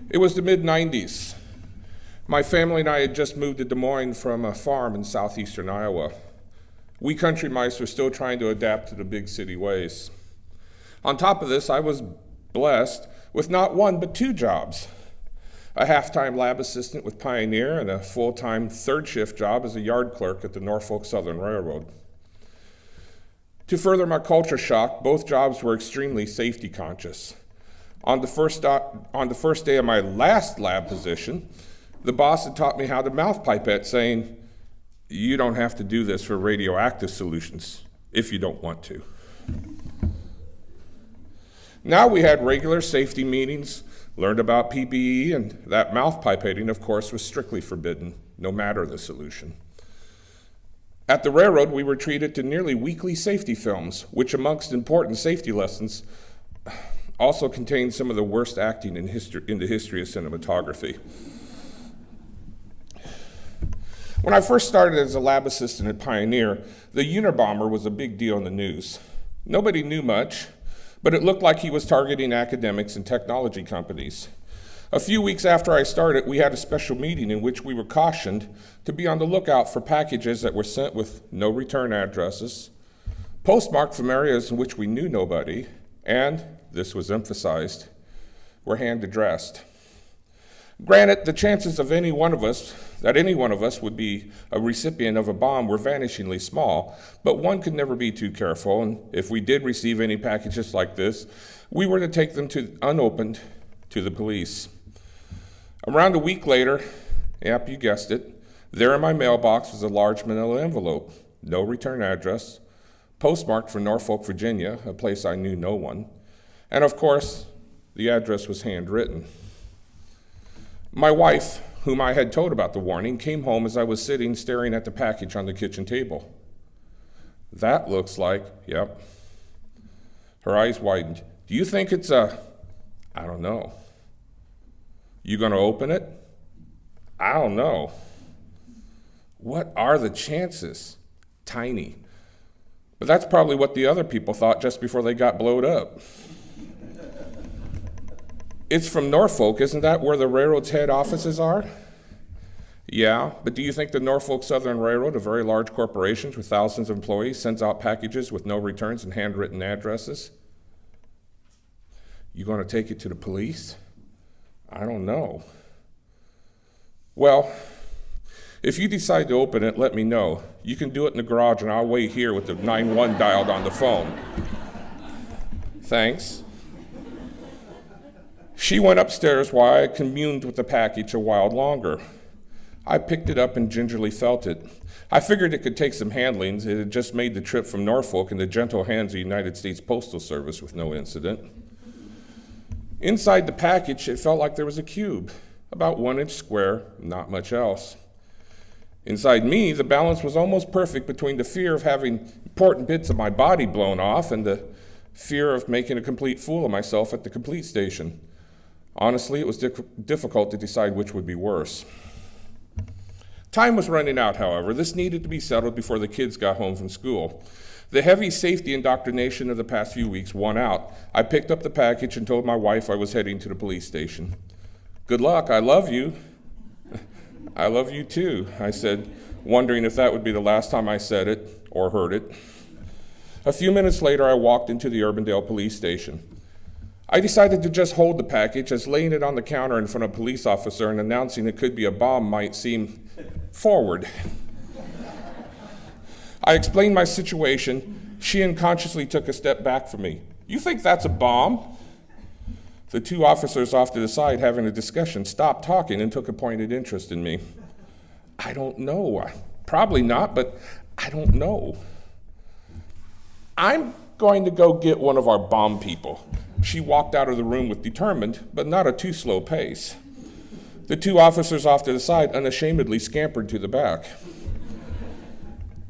It was the mid-90s. My family and I had just moved to Des Moines from a farm in southeastern Iowa. We country mice were still trying to adapt to the big city ways. On top of this, I was blessed with not one but two jobs: a half-time lab assistant with Pioneer and a full-time third-shift job as a yard clerk at the Norfolk Southern Railroad. To further my culture shock, both jobs were extremely safety conscious. On the first day of my last lab position, the boss had taught me how to mouth pipette, saying, "You don't have to do this for radioactive solutions if you don't want to." Now we had regular safety meetings, learned about PPE, and that mouth pipetting, of course, was strictly forbidden, no matter the solution. At the railroad, we were treated to nearly weekly safety films, which, amongst important safety lessons, also contained some of the worst acting in the history of cinematography. When I first started as a lab assistant at Pioneer, the Unabomber was a big deal in the news. Nobody knew much, but it looked like he was targeting academics and technology companies. A few weeks after I started, we had a special meeting in which we were cautioned to be on the lookout for packages that were sent with no return addresses, postmarked from areas in which we knew nobody, and, this was emphasized, were hand addressed. Granted, the chances of any one of us would be a recipient of a bomb were vanishingly small, but one could never be too careful, and if we did receive any packages like this, we were to take them unopened to the police. Around a week later, yep, you guessed it, there in my mailbox was a large manila envelope, no return address, postmarked for Norfolk, Virginia, a place I knew no one, and of course, the address was handwritten. My wife, whom I had told about the warning, came home as I was sitting staring at the package on the kitchen table. "That looks like," yep. Her eyes widened. "Do you think it's I don't know." "You gonna open it?" "I don't know." "What are the chances?" "Tiny." But that's probably what the other people thought just before they got blowed up. "It's from Norfolk, isn't that where the railroad's head offices are?" "Yeah, but do you think the Norfolk Southern Railroad, a very large corporation with thousands of employees, sends out packages with no returns and handwritten addresses?" "You gonna take it to the police?" "I don't know." "Well, if you decide to open it, let me know. You can do it in the garage and I'll wait here with the 911 dialed on the phone." "Thanks." She went upstairs while I communed with the package a while longer. I picked it up and gingerly felt it. I figured it could take some handling. It had just made the trip from Norfolk in the gentle hands of the United States Postal Service with no incident. Inside the package, it felt like there was a cube, about 1 inch square, not much else. Inside me, the balance was almost perfect between the fear of having important bits of my body blown off and the fear of making a complete fool of myself at the complete station. Honestly, it was difficult to decide which would be worse. Time was running out, however. This needed to be settled before the kids got home from school. The heavy safety indoctrination of the past few weeks won out. I picked up the package and told my wife I was heading to the police station. "Good luck, I love you." "I love you too," I said, wondering if that would be the last time I said it or heard it. A few minutes later, I walked into the Urbandale police station. I decided to just hold the package, as laying it on the counter in front of a police officer and announcing it could be a bomb might seem forward. I explained my situation. She unconsciously took a step back from me. "You think that's a bomb?" The two officers off to the side having a discussion stopped talking and took a pointed interest in me. "I don't know. Probably not, but I don't know." "I'm going to go get one of our bomb people." She walked out of the room with determined, but not a too slow pace. The two officers off to the side unashamedly scampered to the back.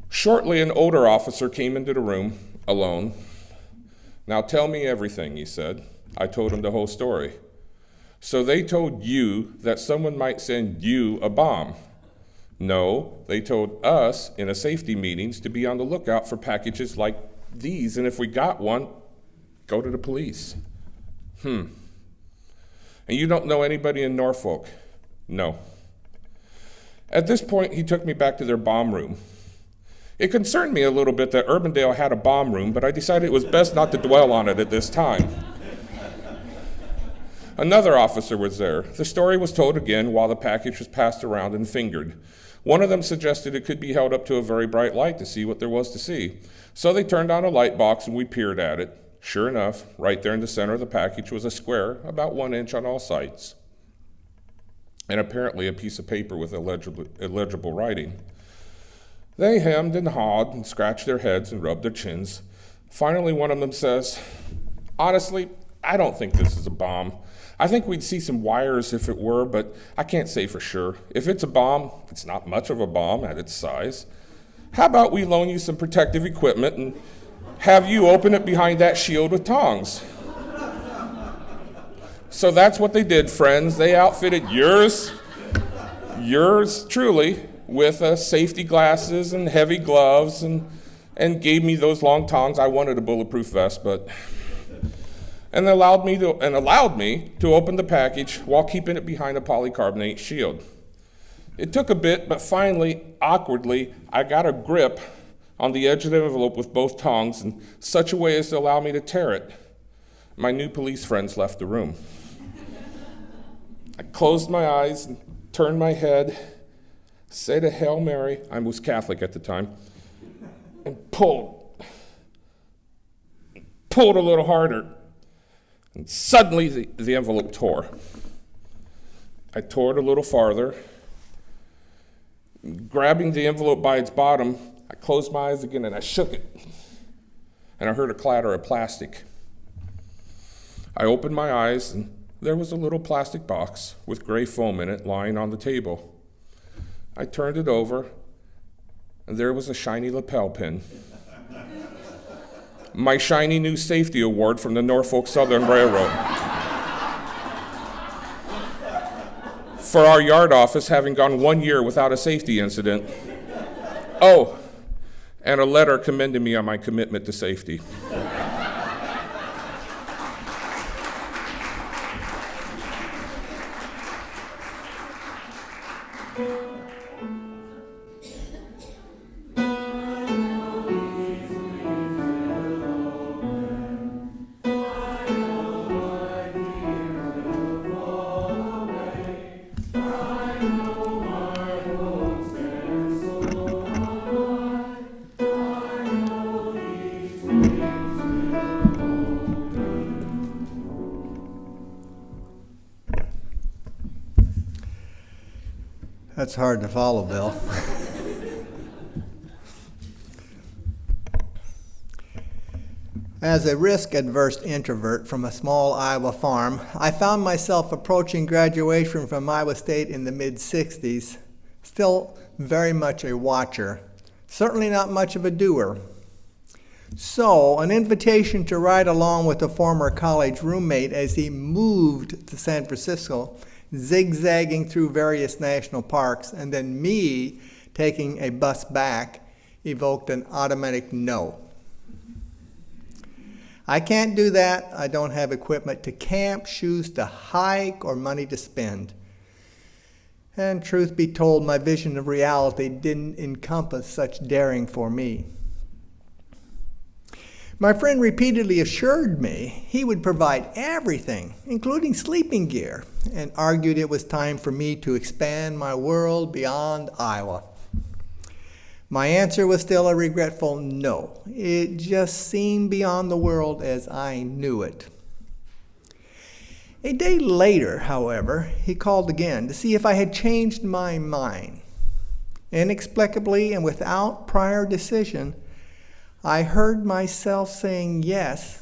Shortly, an older officer came into the room, alone. "Now tell me everything," he said. I told him the whole story. "So they told you that someone might send you a bomb?" "No, they told us in a safety meetings to be on the lookout for packages like these, and if we got one, go to the police." And you don't know anybody in Norfolk? No. At this point, he took me back to their bomb room. It concerned me a little bit that Urbandale had a bomb room, but I decided it was best not to dwell on it at this time. Another officer was there. The story was told again while the package was passed around and fingered. One of them suggested it could be held up to a very bright light to see what there was to see. So they turned on a light box and we peered at it. Sure enough, right there in the center of the package was a square, about 1 inch on all sides, and apparently a piece of paper with illegible writing. They hemmed and hawed and scratched their heads and rubbed their chins. Finally, one of them says, "Honestly, I don't think this is a bomb. I think we'd see some wires if it were, but I can't say for sure. If it's a bomb, it's not much of a bomb at its size. How about we loan you some protective equipment and have you open it behind that shield with tongs?" So that's what they did, friends. They outfitted yours truly, with safety glasses and heavy gloves and gave me those long tongs. I wanted a bulletproof vest, and allowed me to open the package while keeping it behind a polycarbonate shield. It took a bit, but finally, awkwardly, I got a grip on the edge of the envelope with both tongs in such a way as to allow me to tear it. My new police friends left the room. I closed my eyes and turned my head, said a Hail Mary, I was Catholic at the time, and pulled a little harder. And suddenly the envelope tore. I tore it a little farther. Grabbing the envelope by its bottom, I closed my eyes again and I shook it. And I heard a clatter of plastic. I opened my eyes and there was a little plastic box with gray foam in it lying on the table. I turned it over and there was a shiny lapel pin. My shiny new safety award from the Norfolk Southern Railroad. For our yard office having gone 1 year without a safety incident. Oh, and a letter commending me on my commitment to safety. That's hard to follow, Bill. As a risk-averse introvert from a small Iowa farm, I found myself approaching graduation from Iowa State in the mid-'60s, still very much a watcher, certainly not much of a doer. So, an invitation to ride along with a former college roommate as he moved to San Francisco, zigzagging through various national parks, and then me taking a bus back, evoked an automatic no. I can't do that. I don't have equipment to camp, shoes to hike, or money to spend. And truth be told, my vision of reality didn't encompass such daring for me. My friend repeatedly assured me he would provide everything, including sleeping gear, and argued it was time for me to expand my world beyond Iowa. My answer was still a regretful no. It just seemed beyond the world as I knew it. A day later, however, he called again to see if I had changed my mind. Inexplicably and without prior decision, I heard myself saying yes,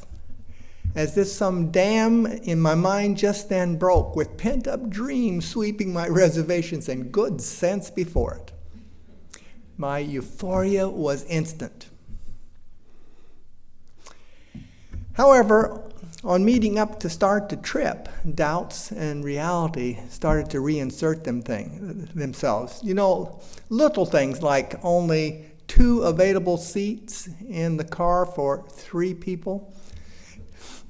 as if some dam in my mind just then broke, with pent-up dreams sweeping my reservations and good sense before it. My euphoria was instant. However, on meeting up to start the trip, doubts and reality started to reinsert themselves. You know, little things like only 2 available seats in the car for 3 people.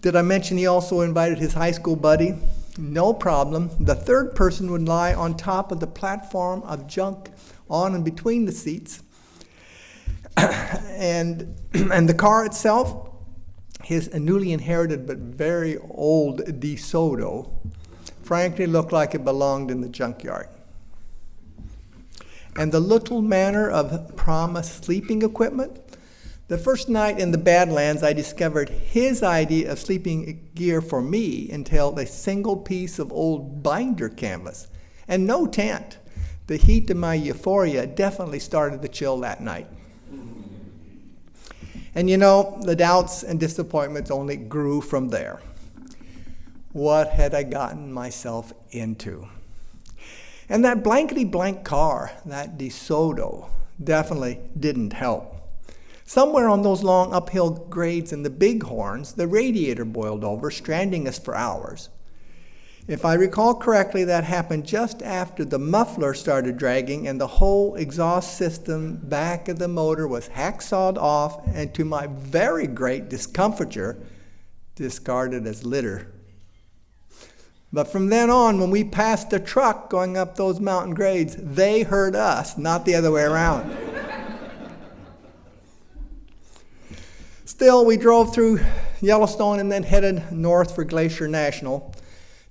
Did I mention he also invited his high school buddy? no problem. The third person would lie on top of the platform of junk on and between the seats. and the car itself, his newly inherited but very old DeSoto, frankly looked like it belonged in the junkyard. And the little manner of promised sleeping equipment, the first night in the Badlands, I discovered his idea of sleeping gear for me entailed a single piece of old binder canvas and no tent. The heat of my euphoria definitely started to chill that night. And you know, the doubts and disappointments only grew from there. What had I gotten myself into? And that blankety blank car, that DeSoto, definitely didn't help. Somewhere on those long uphill grades in the Bighorns, the radiator boiled over, stranding us for hours. If I recall correctly, that happened just after the muffler started dragging and the whole exhaust system back of the motor was hacksawed off and, to my very great discomfiture, discarded as litter. But from then on, when we passed the truck going up those mountain grades, they heard us, not the other way around. Still, we drove through Yellowstone and then headed north for Glacier National,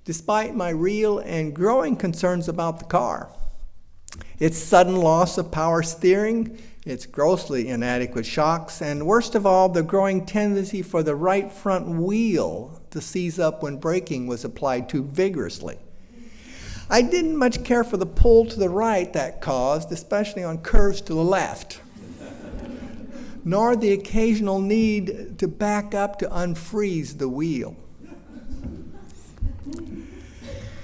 despite my real and growing concerns about the car. Its sudden loss of power steering, its grossly inadequate shocks, and worst of all, the growing tendency for the right front wheel to seize up when braking was applied too vigorously. I didn't much care for the pull to the right that caused, especially on curves to the left, nor the occasional need to back up to unfreeze the wheel.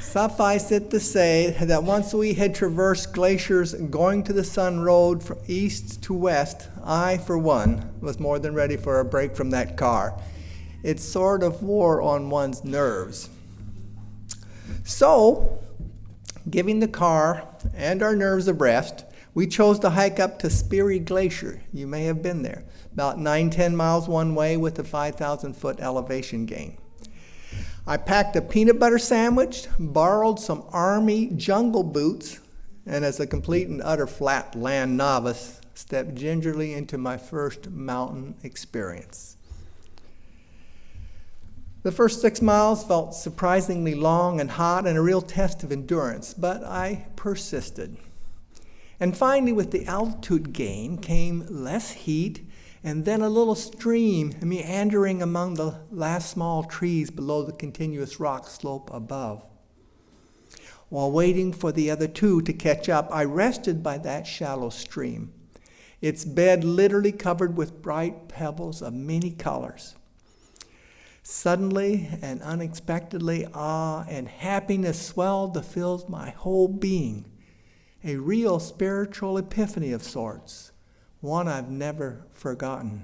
Suffice it to say that once we had traversed Glacier's going to the sun road from east to west, I, for one, was more than ready for a break from that car. It sort of wore on one's nerves. So, giving the car and our nerves a rest, we chose to hike up to Speary Glacier. You may have been there. About 9-10 miles one way with a 5,000-foot elevation gain. I packed a peanut butter sandwich, borrowed some Army jungle boots, and as a complete and utter flatland novice, stepped gingerly into my first mountain experience. The first 6 miles felt surprisingly long and hot and a real test of endurance, but I persisted. And finally, with the altitude gain came less heat and then a little stream meandering among the last small trees below the continuous rock slope above. While waiting for the other two to catch up, I rested by that shallow stream, its bed literally covered with bright pebbles of many colors. Suddenly and unexpectedly, awe and happiness swelled to fill my whole being, a real spiritual epiphany of sorts, one I've never forgotten.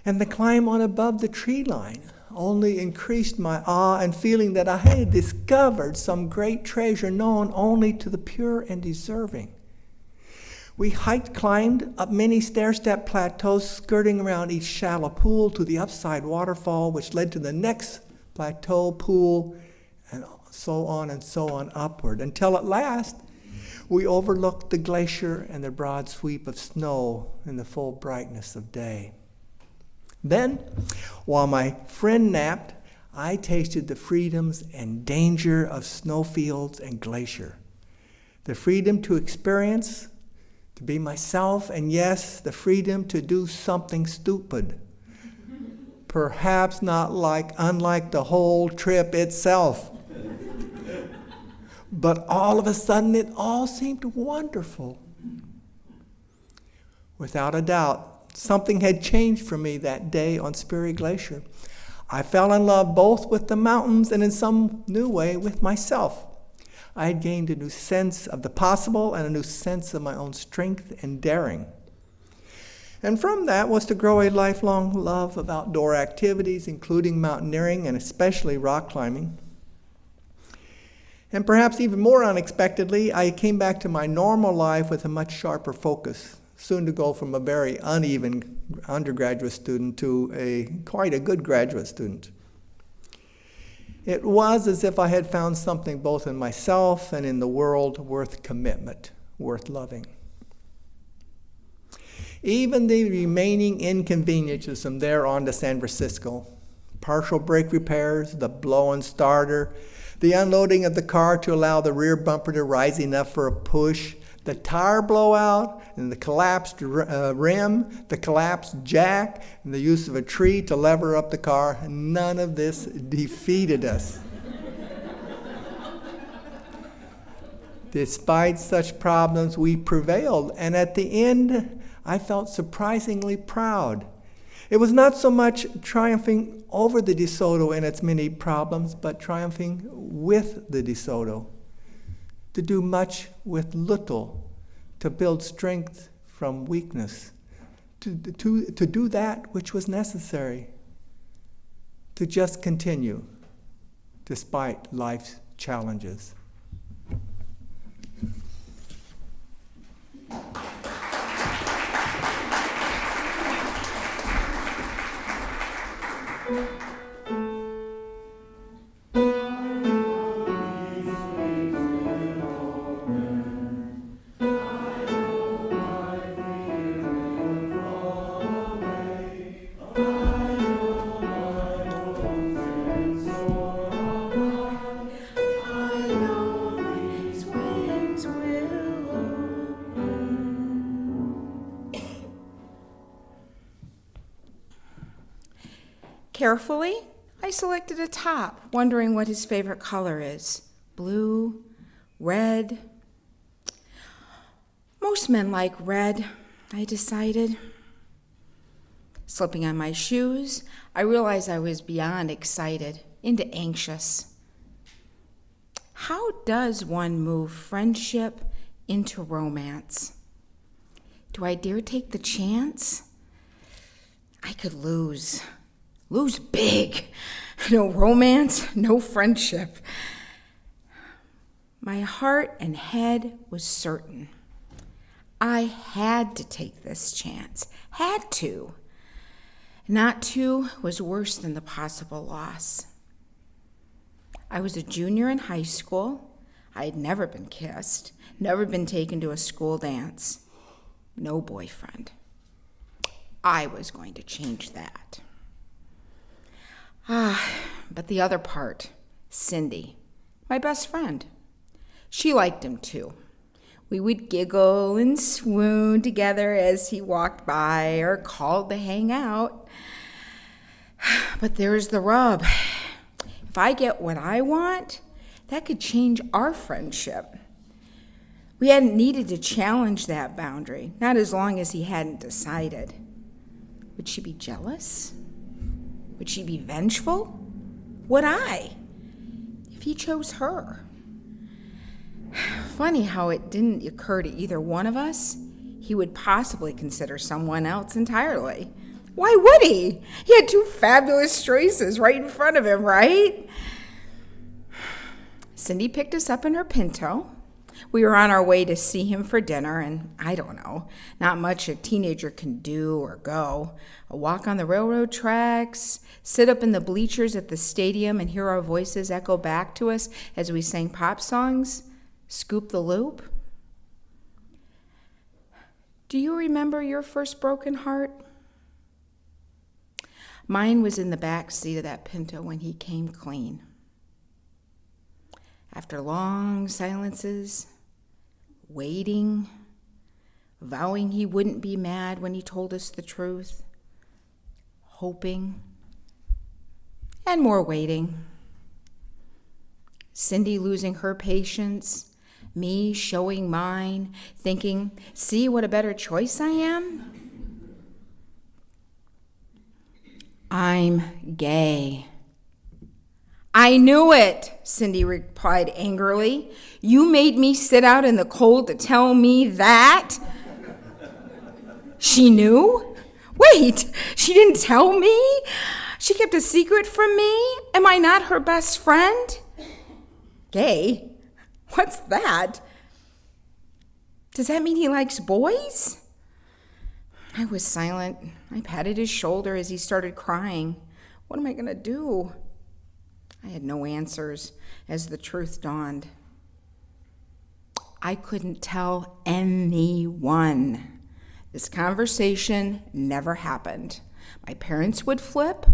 And the climb on above the tree line only increased my awe and feeling that I had discovered some great treasure known only to the pure and deserving. We climbed up many stair-step plateaus, skirting around each shallow pool to the upside waterfall, which led to the next plateau pool, and so on upward, until at last we overlooked the glacier and the broad sweep of snow in the full brightness of day. Then, while my friend napped, I tasted the freedoms and danger of snowfields and glacier. The freedom to experience, to be myself, and yes, the freedom to do something stupid. Perhaps unlike the whole trip itself. But all of a sudden, it all seemed wonderful. Without a doubt, something had changed for me that day on Speary Glacier. I fell in love both with the mountains and in some new way with myself. I had gained a new sense of the possible and a new sense of my own strength and daring. And from that was to grow a lifelong love of outdoor activities, including mountaineering and especially rock climbing. And perhaps even more unexpectedly, I came back to my normal life with a much sharper focus, soon to go from a very uneven undergraduate student to quite a good graduate student. It was as if I had found something both in myself and in the world worth commitment, worth loving. Even the remaining inconveniences from there on to San Francisco, partial brake repairs, the blow-in starter, the unloading of the car to allow the rear bumper to rise enough for a push, the tire blowout, and the collapsed rim, the collapsed jack, and the use of a tree to lever up the car, none of this defeated us. Despite such problems, we prevailed, and at the end, I felt surprisingly proud. It was not so much triumphing over the DeSoto and its many problems, but triumphing with the DeSoto. To do much with little, to build strength from weakness, to do that which was necessary, to just continue despite life's challenges. Carefully, I selected a top, wondering what his favorite color is. Blue, red. Most men like red, I decided. Slipping on my shoes, I realized I was beyond excited, into anxious. How does one move friendship into romance? Do I dare take the chance? I could lose. Lose big. No romance, no friendship. My heart and head was certain. I had to take this chance. Had to. Not to was worse than the possible loss. I was a junior in high school. I had never been kissed, never been taken to a school dance. No boyfriend. I was going to change that. But the other part, Cindy, my best friend, she liked him too. We would giggle and swoon together as he walked by or called to hang out. But there's the rub. If I get what I want, that could change our friendship. We hadn't needed to challenge that boundary, not as long as he hadn't decided. Would she be jealous? Would she be vengeful? Would I? If he chose her. Funny how it didn't occur to either one of us he would possibly consider someone else entirely. Why would he? He had two fabulous choices right in front of him, right? Cindy picked us up in her Pinto. We were on our way to see him for dinner, and I don't know, not much a teenager can do or go. A walk on the railroad tracks, sit up in the bleachers at the stadium and hear our voices echo back to us as we sang pop songs, scoop the loop. Do you remember your first broken heart? Mine was in the back seat of that Pinto when he came clean. After long silences, waiting, vowing he wouldn't be mad when he told us the truth, hoping, and more waiting. Cindy losing her patience, me showing mine, thinking, see what a better choice I am? I'm gay. I knew it, Cindy replied angrily. You made me sit out in the cold to tell me that? She knew? Wait, she didn't tell me? She kept a secret from me? Am I not her best friend? Gay? What's that? Does that mean he likes boys? I was silent. I patted his shoulder as he started crying. What am I going to do? I had no answers as the truth dawned. I couldn't tell anyone. This conversation never happened. My parents would flip.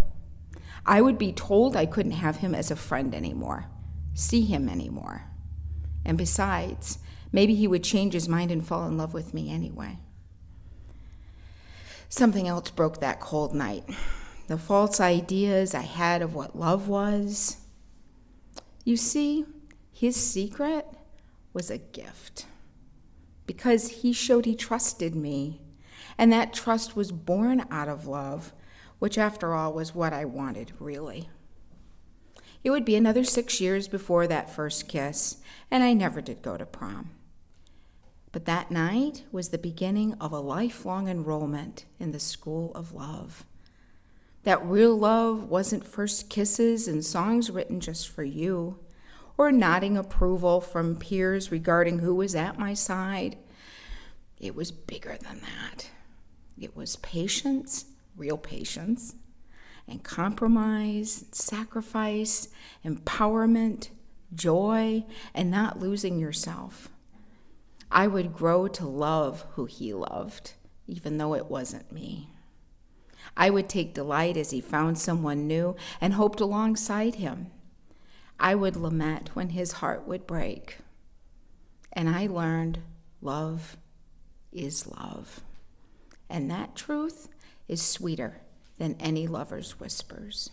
I would be told I couldn't have him as a friend anymore, see him anymore. And besides, maybe he would change his mind and fall in love with me anyway. Something else broke that cold night. The false ideas I had of what love was. You see, his secret was a gift. Because he showed he trusted me. And that trust was born out of love, which after all was what I wanted, really. It would be another 6 years before that first kiss, and I never did go to prom. But that night was the beginning of a lifelong enrollment in the school of love. That real love wasn't first kisses and songs written just for you, or nodding approval from peers regarding who was at my side. It was bigger than that. It was patience, real patience, and compromise, sacrifice, empowerment, joy, and not losing yourself. I would grow to love who he loved, even though it wasn't me. I would take delight as he found someone new and hoped alongside him. I would lament when his heart would break. And I learned love is love. And that truth is sweeter than any lover's whispers.